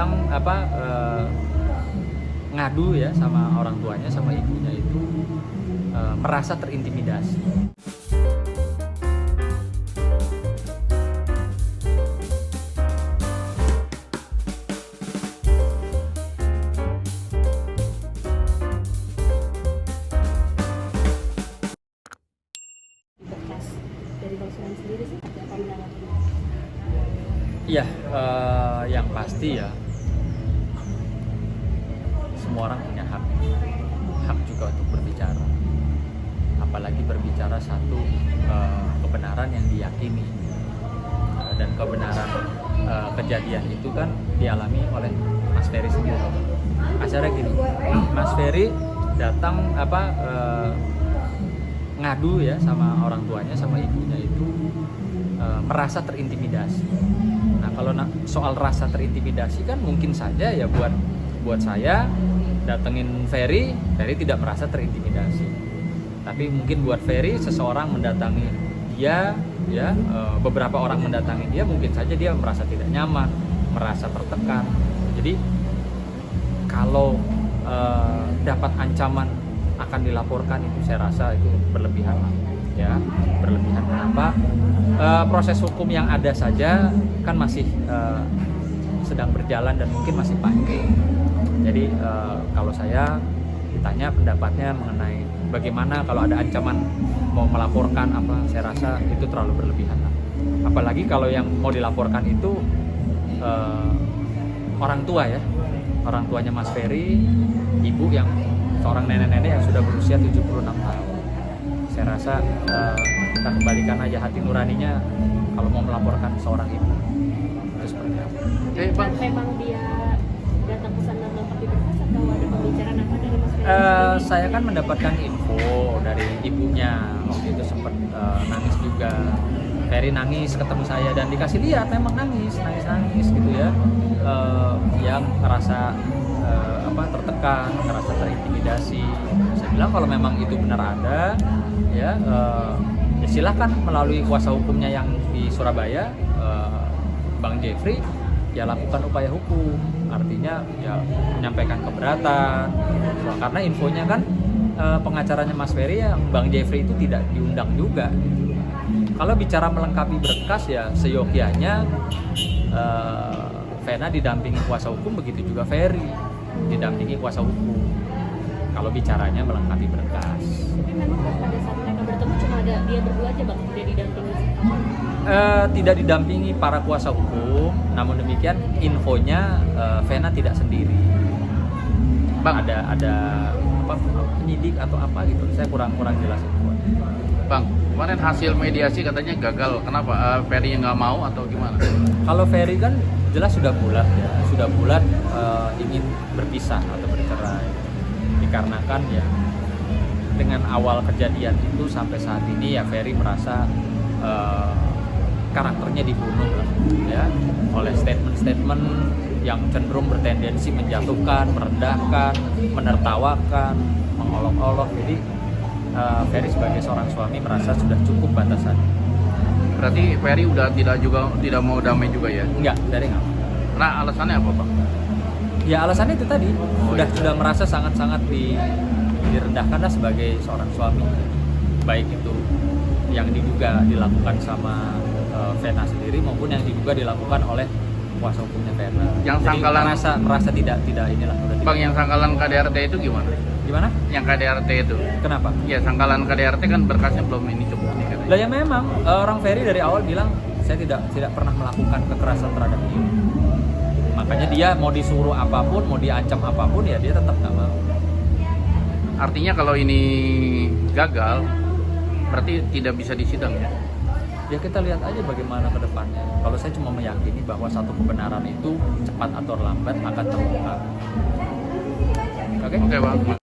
datang ngadu ya sama orang tuanya, sama ibunya itu merasa terintimidasi. Bekas dari Bang Sunan sendiri sih apa menanggapinya? Iya, yang pasti ya semua orang punya hak juga untuk berbicara, apalagi berbicara satu kebenaran yang diyakini. Dan kebenaran kejadian itu kan dialami oleh Mas Ferry sendiri. Acaranya gini, Mas Ferry datang ngadu ya sama orang tuanya, sama ibunya itu merasa terintimidasi. Nah, kalau soal rasa terintimidasi kan mungkin saja ya buat saya datengin Ferry tidak merasa terintimidasi. Tapi mungkin buat Ferry, seseorang mendatangi dia ya, beberapa orang mendatangi dia, mungkin saja dia merasa tidak nyaman, merasa tertekan. Jadi kalau dapat ancaman akan dilaporkan, itu saya rasa itu berlebihan ya, berlebihan. Kenapa? Proses hukum yang ada saja kan masih sedang berjalan dan mungkin masih panjang. Jadi kalau saya ditanya pendapatnya mengenai bagaimana kalau ada ancaman mau melaporkan saya rasa itu terlalu berlebihan. Apalagi kalau yang mau dilaporkan itu orang tua ya, orang tuanya Mas Ferry, ibu yang seorang nenek-nenek yang sudah berusia 76 tahun. Saya rasa kita kembalikan aja hati nuraninya kalau mau melaporkan seorang ibu. Itu seperti apa? Memang dia datang ke sana melengkapi berkas atau ada pembicaraan apa dari Mas Ferry? Saya kan mendapatkan info dari ibunya, waktu itu sempat nangis juga. Ferry nangis ketemu saya dan dikasih lihat memang nangis gitu ya. Yang ngerasa tertekan, ngerasa terintimidasi. Saya bilang kalau memang itu benar ada ya silakan melalui kuasa hukumnya yang di Surabaya, Bang Jeffrey, ya lakukan upaya hukum. Artinya ya menyampaikan keberatan. Karena infonya kan pengacaranya Mas Ferry ya, Bang Jeffrey itu tidak diundang juga. Kalau bicara melengkapi berkas ya seyogyanya Vena didampingi kuasa hukum, begitu juga Ferry didampingi kuasa hukum. Kalau bicaranya melengkapi berkas. Tapi memang pada saat mereka bertemu cuma ada dia berdua aja Bang, tidak didampingi. Tidak didampingi para kuasa hukum. Namun demikian infonya Vena tidak sendiri. Bang, ada penyidik atau apa gitu. Saya kurang jelas itu. Bang, kemarin hasil mediasi katanya gagal. Kenapa? Ferry nggak mau atau gimana? Kalau Ferry kan jelas sudah bulat ya, ingin berpisah atau bercerai. Dikarenakan ya dengan awal kejadian itu sampai saat ini ya Ferry merasa karakternya dibunuh ya oleh statement-statement yang cenderung bertendensi menjatuhkan, merendahkan, menertawakan, mengolok-olok. Jadi Ferry sebagai seorang suami merasa sudah cukup batasan. Berarti Ferry udah tidak mau damai juga ya? Enggak, Ferry enggak. Nah, alasannya apa, Bang? Ya alasannya itu tadi, sudah merasa sangat-sangat direndahkan lah sebagai seorang suami. Baik itu yang diduga dilakukan sama Vena sendiri maupun yang diduga dilakukan oleh kuasa hukumnya Vena. Yang jadi sangkalan merasa tidak inilah. Bang, yang sangkalan KDRT itu gimana? Gimana? Yang KDRT itu. Kenapa? Ya, sangkalan KDRT kan berkasnya belum ini cukup nih katanya. Lah ya memang orang Ferry dari awal bilang saya tidak pernah melakukan kekerasan terhadap dia. Makanya dia mau disuruh apapun, mau diancam apapun ya dia tetap nggak mau. Artinya kalau ini gagal, berarti tidak bisa disidang ya? Ya kita lihat aja bagaimana ke depannya. Kalau saya cuma meyakini bahwa satu kebenaran itu cepat atau lambat akan terungkap. Oke, Bang.